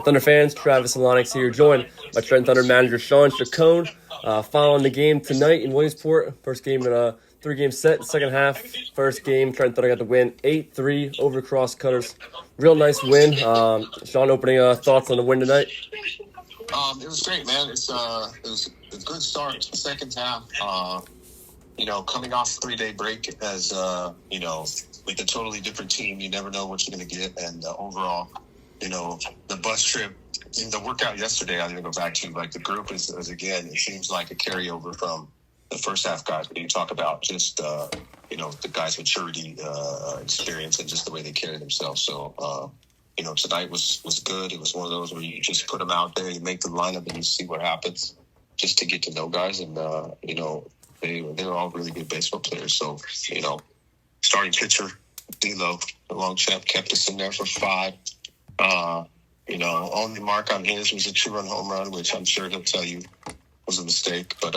Thunder fans, Travis and Lonix here, joined by Trenton Thunder manager Shawn Chacon. Following the game tonight in Williamsport, first game in a three-game set, second half. First game, Trenton Thunder got the win 8-3 over Crosscutters. Real nice win. Shawn, opening thoughts on the win tonight? It was great, man. It was a good start to the second half. Coming off a 3-day break as with a totally different team, you never know what you're going to get. And overall, the bus trip, the workout yesterday, I'm going to go back to, like, the group is again, it seems like a carryover from the first half guys. When you talk about just, the guys' maturity, experience, and just the way they carry themselves. So, tonight was good. It was one of those where you just put them out there, you make the lineup, and you see what happens just to get to know guys. And, they were all really good baseball players. So, starting pitcher, D-Lo, the long champ, kept us in there for 5. Only mark on his was a 2-run home run, which I'm sure he'll tell you was a mistake. But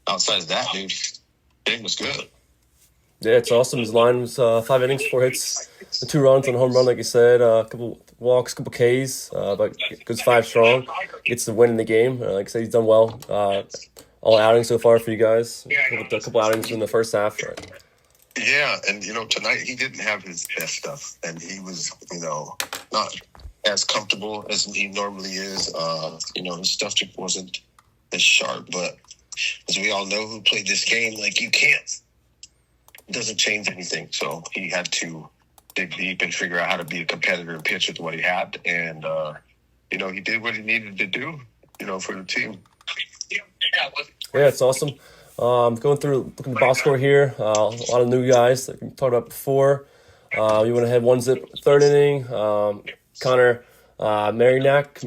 outside of that, dude, game was good. Yeah, it's awesome. His line was 5 innings, 4 hits, 2 runs on a home run, like you said, a couple walks, couple Ks, but goes 5 strong. Gets the win in the game. Like I said, he's done well. All outings so far for you guys. A couple outings in the first half. Right? Yeah, and tonight he didn't have his best stuff, and he was not as comfortable as he normally is. His stuff just wasn't as sharp. But as we all know, who played this game, like, you can't. It doesn't change anything. So he had to dig deep and figure out how to be a competitor and pitch with what he had. And, he did what he needed to do, for the team. Yeah, it's awesome. Going through, looking at the box score here. A lot of new guys that we talked about before. You went ahead 1-0 third inning. Connor Marinac,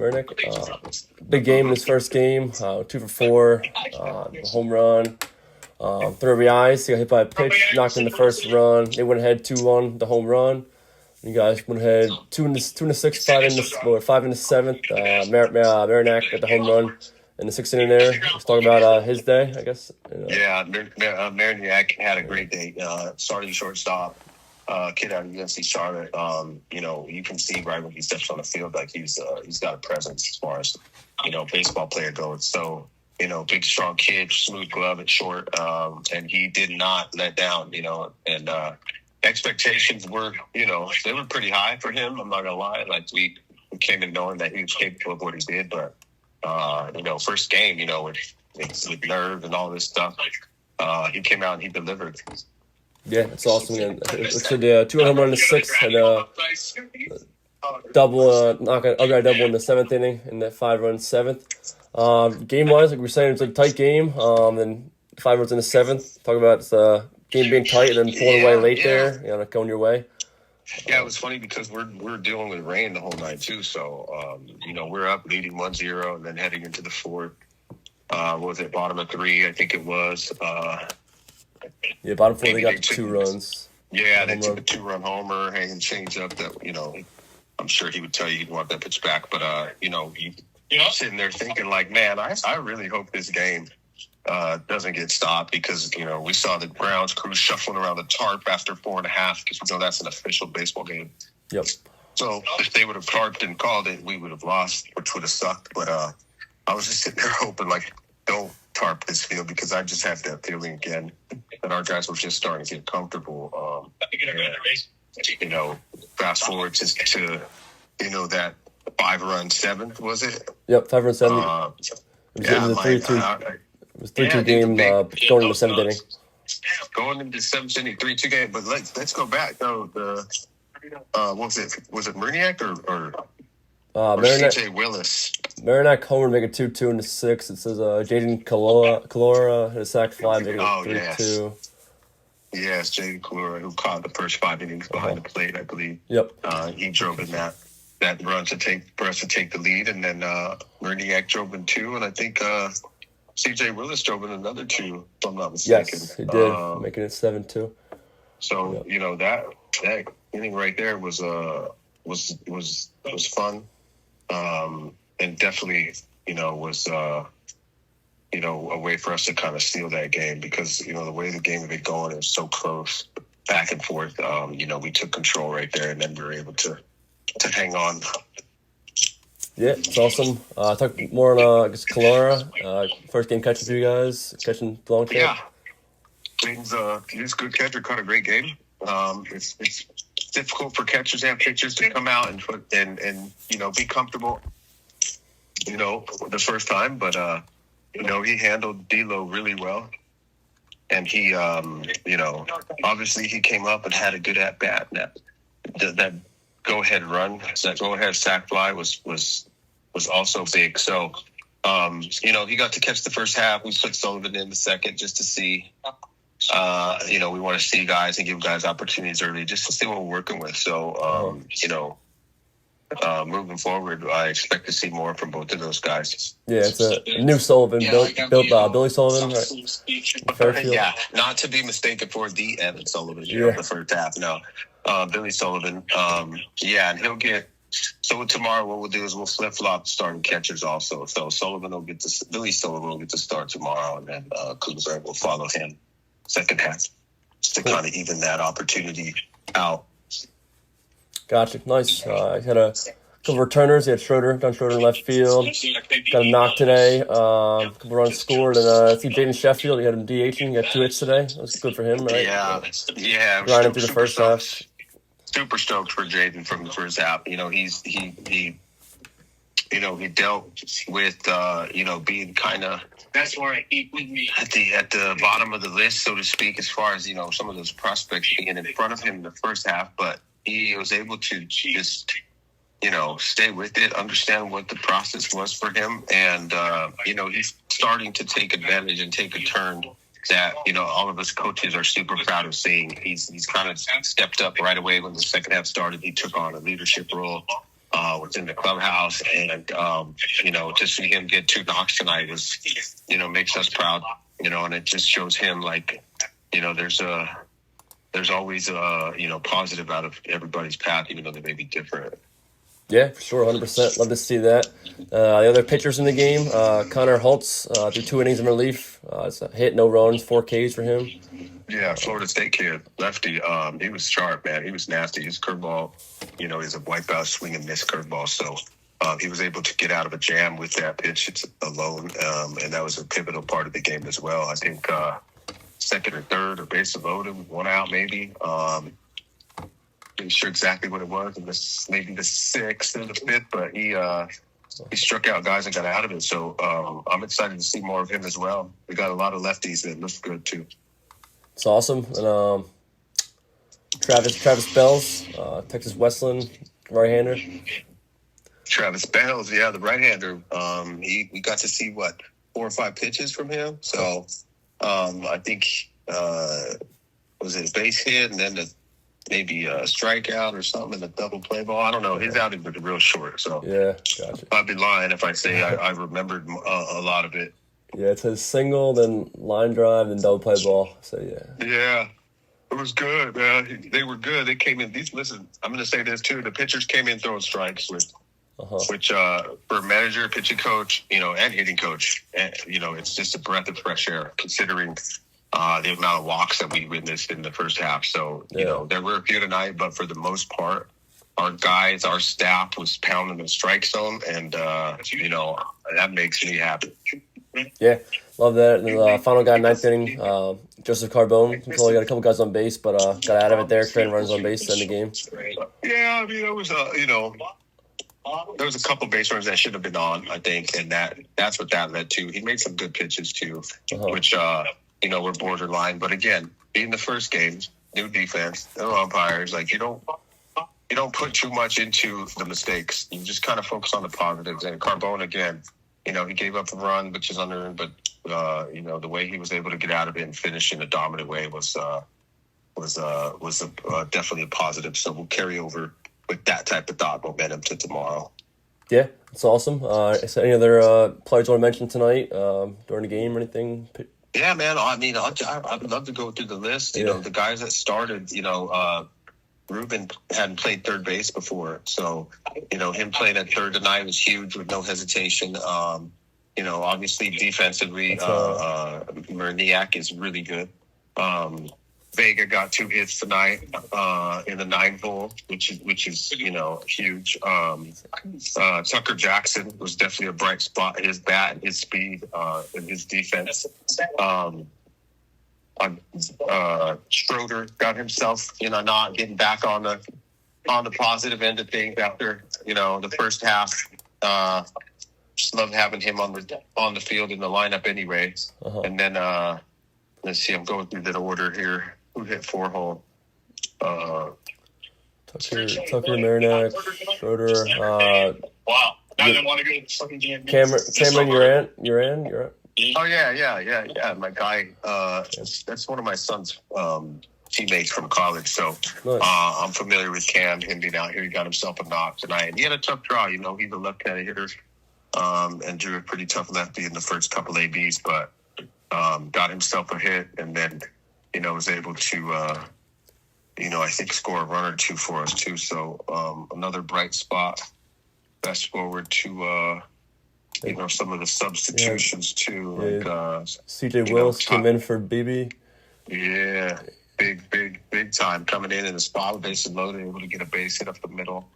big game in his first game. 2 for 4, home run. 3 RBIs. He got hit by a pitch, knocked in the first run. They went ahead 2-1, the home run. You guys went ahead 2 in the 6th, 5 in the 7th. Marinac got the home run in the 6th inning there. Let's talk about his day, I guess. Yeah, Marinac had a great day. Starting shortstop, kid out of UNC Charlotte. You can see right when he steps on the field, like, he's got a presence as far as baseball player goes. So big strong kid, smooth glove at short, and he did not let down. And expectations were they were pretty high for him. I'm not gonna lie. Like, we came in knowing that he was capable of what he did, but first game, with nerve and all this stuff, he came out and he delivered. Yeah, it's awesome. And it looks like the 2 home run in the 6th and double, knock an other double in the 7th inning and that 5-run 7th. Game wise, like we were saying, it's a tight game. Then 5 runs in the 7th. Talk about the game being tight and then pulling away late there, going your way. Yeah, it was funny because we're dealing with rain the whole night too. So we're up leading 1-0 and then heading into the 4th. What was it, bottom of 3? I think it was. Bottom 4. They got 2 runs. Yeah, they took a 2-run homer, hanging change up that I'm sure he would tell you he'd want that pitch back. But sitting there thinking, like, man, I really hope this game doesn't get stopped because, we saw the Browns crew shuffling around the tarp after 4.5 because that's an official baseball game. Yep. So if they would have tarped and called it, we would have lost, which would have sucked. But I was just sitting there hoping, like, don't tarp this field because I just had that feeling again that our guys were just starting to get comfortable. Fast forward to that 5-run 7th, was it? Yep, 5-run 7th. It was 3-2. It was 3-2 game going into the 7th inning. Going into the 7th inning, 3-2 game. But let's go back though. What was it? Was it Marinac or CJ Willis? Marinac homer make it 2-2 in the 6th. It says Jaden Calora hit a sack fly, make it 3-2. Yes, Jaden Calora, who caught the first 5 innings behind the plate, I believe. Yep. He drove in that run for us to take the lead, and then Marinac drove in 2, and I think CJ Willis drove in another 2, if I'm not mistaken. Yes, he did, making it 7-2. So that inning right there was fun, and definitely was a way for us to kind of steal that game because the way the game had been going, it was so close, back and forth. We took control right there, and then we were able to hang on. Yeah, it's awesome. Talk more on I guess Kalara. First game catching for you guys, catching the long trip. Yeah, he's a good catcher. Caught a great game. It's difficult for catchers and pitchers to come out and be comfortable. The first time, but he handled D'Lo really well, and he obviously he came up and had a good at bat. That go ahead run, that go ahead sac fly was also big. So he got to catch the first half. We put Sullivan in the second just to see. We want to see guys and give guys opportunities early just to see what we're working with. So, moving forward, I expect to see more from both of those guys. Yeah, it's a new Sullivan, Billy Sullivan, right? Yeah, not to be mistaken for the Evan Sullivan, the first half. No, Billy Sullivan. And he'll get. So tomorrow, what we'll do is we'll flip flop starting catchers also. So Billy Sullivan will get to start tomorrow, and then Kluberg will follow him second half to kind of even that opportunity out. Gotcha. Nice. I had a couple returners. He had Don Schroeder in left field. Got a knock today. A couple runs scored. And I see Jaden Sheffield. He had him DHing. He got 2 hits today. That was good for him, right? Yeah. Grinding through the first half. Super stoked for Jaden from the first half. He dealt with being kind of that's where I eat with me at the bottom of the list, so to speak, as far as some of those prospects being in front of him in the first half, but he was able to just stay with it, understand what the process was for him, and he's starting to take advantage and take a turn that all of us coaches are super proud of seeing. He's kind of stepped up right away when the second half started. He took on a leadership role within the clubhouse, and to see him get 2 knocks tonight is makes us proud. And it just shows him there's always positive out of everybody's path, even though they may be different. Yeah, for sure, 100%. Love to see that. The other pitchers in the game, Connor Holtz threw 2 innings in relief. It's a hit, no runs, 4 Ks for him. Yeah, Florida State kid, lefty. He was sharp, man. He was nasty. His curveball, he's a wipeout swing and miss curveball. So he was able to get out of a jam with that pitch alone, and that was a pivotal part of the game as well. I think second or third or base loaded with 1 out maybe. Not sure exactly what it was, and maybe the 6th or the 5th, but he struck out guys and got out of it. So I'm excited to see more of him as well. We got a lot of lefties that look good too. It's awesome. And Travis Bells, Texas Westland right-hander. Travis Bells, the right-hander. We got to see 4 or 5 pitches from him. So I think was it a base hit and then maybe a strikeout or something and a double play ball. I don't know. His outing was real short. So yeah, gotcha. I'd be lying if I say I remembered a lot of it. Yeah, it says single, then line drive, then double play ball. So yeah. Yeah, it was good, man. They were good. They came in. Listen, I'm going to say this too. The pitchers came in throwing strikes, which for a manager, pitching coach, and hitting coach, it's just a breath of fresh air considering the amount of walks that we witnessed in the first half. So, there were a few tonight, but for the most part, our staff was pounding the strike zone, and, that makes me happy. Yeah, love that. And the final guy, 9th inning, Joseph Carbone. He only got a couple guys on base, but got out of it there, trying runs on base to end the game. Yeah, I mean, it was, there was a couple base runs that should have been on, I think, and that's what that led to. He made some good pitches, too, which, were borderline. But, again, being the first game, new defense, no umpires, you don't put too much into the mistakes. You just kind of focus on the positives. And Carbone, again, he gave up a run, which is unearned, but, the way he was able to get out of it and finish in a dominant way was definitely a positive. So we'll carry over with that type of thought momentum to tomorrow. Yeah, it's awesome. Is there any other players you want to mention tonight during the game or anything? Yeah, man. I mean, I'd love to go through the list. The guys that started, Ruben hadn't played third base before. So, him playing at third tonight was huge with no hesitation. Obviously defensively, Murniak is really good. Vega got 2 hits tonight in the 9-hole, which is huge. Tucker Jackson was definitely a bright spot. His bat, his speed, and his defense. Schroeder got himself not getting back on the positive end of things after the first half. Just love having him on the field in the lineup anyway. And then let's see, I'm going through the order here. Who hit 4-hole? Tucker, Marinak, Schroeder. Wow. Now I don't want to go to the fucking game. Cameron, you're in. Oh yeah. My guy. That's one of my son's teammates from college. So Nice. I'm familiar with Cam. Him being out here, he got himself a knock tonight, and he had a tough draw. He's a left-handed hitter, and drew a pretty tough lefty in the first couple ABs, but got himself a hit, and then was able to I think score a run or two for us too. So another bright spot. Fast forward to some of the substitutions too. Like CJ Willis came in for BB. Yeah, big time coming in the spot with bases loaded, able to get a base hit up the middle.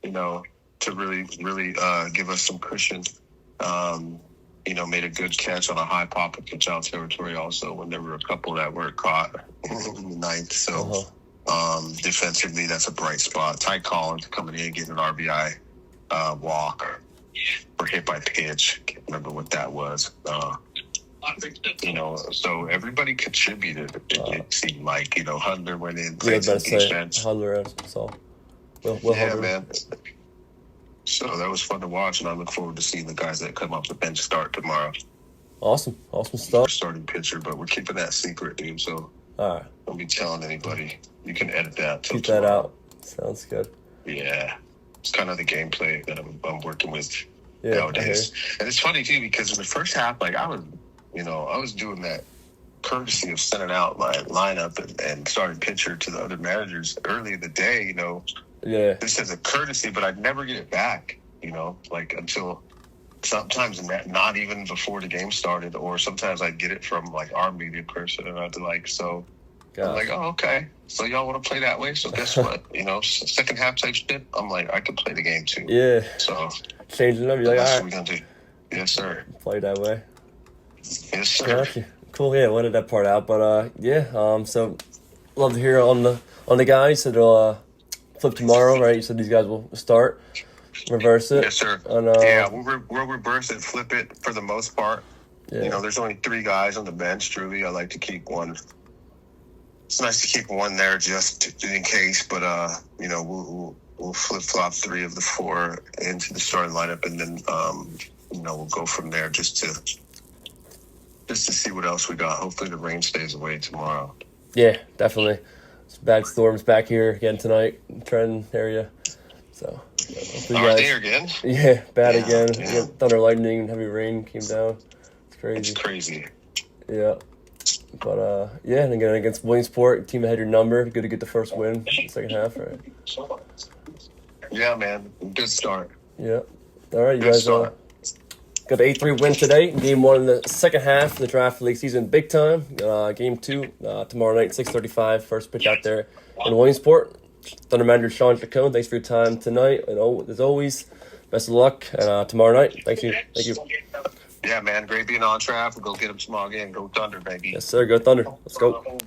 To really give us some cushion. Made a good catch on a high pop at pitch out territory also when there were a couple that were caught in the ninth. So defensively, that's a bright spot. Ty Collins coming in, getting an RBI walk or hit by pitch. Can't remember what that was. So everybody contributed. It seemed like, Hunter went in, played some defense. Hunter, so. Will yeah, Hunter. man. So that was fun to watch, and I look forward to seeing the guys that come off the bench start tomorrow. Awesome stuff. We're starting pitcher, but we're keeping that secret, dude. So all right. Don't be telling anybody. You can edit that. Keep that out. Sounds good. Yeah, it's kind of the gameplay that I'm working with nowadays. And it's funny too because in the first half, like I was doing that courtesy of sending out my lineup and starting pitcher to the other managers early in the day. Yeah. This is a courtesy, but I'd never get it back, until sometimes not even before the game started, or sometimes I'd get it from like our media person, and I'd be like, I'm like, oh, okay. So y'all want to play that way? So guess what? Second half type shit, I'm like, I can play the game too. Yeah. So changing up, you're like, that's all what right. we're going to do. Yes, sir. Play that way. Yes, sir. Gotcha. Cool, yeah, wanted that part out. But so love to hear on the guys that'll flip tomorrow, right? You said these guys will start, reverse it. Yes, sir. And, we'll reverse it, flip it for the most part. Yeah. There's only 3 guys on the bench. Truly, I like to keep one. It's nice to keep one there just in case, but we'll flip flop 3 of the 4 into the starting lineup, and then we'll go from there just to see what else we got. Hopefully, the rain stays away tomorrow. Yeah, definitely. It's bad storms back here again tonight, Trenton area. So, Are they again? Yeah, bad again. Yeah. Thunder, lightning, and heavy rain came down. It's crazy. It's crazy. Yeah. But, and again, against Williamsport, team that had your number. Good to get the first win in the second half, right? Yeah, man. Good start. Yeah. All right, you Good guys start. got the 8-3 win today. Game 1 in the second half of the Draft League season, big time. Game 2 tomorrow night, 6:35. First pitch out there in Williamsport. Thunder manager Shawn Chacon, thanks for your time tonight. And as always, best of luck. And tomorrow night, thank you. Yeah, man. Great being on track. We'll go get them tomorrow again. Go Thunder, baby. Yes, sir. Go Thunder. Let's go.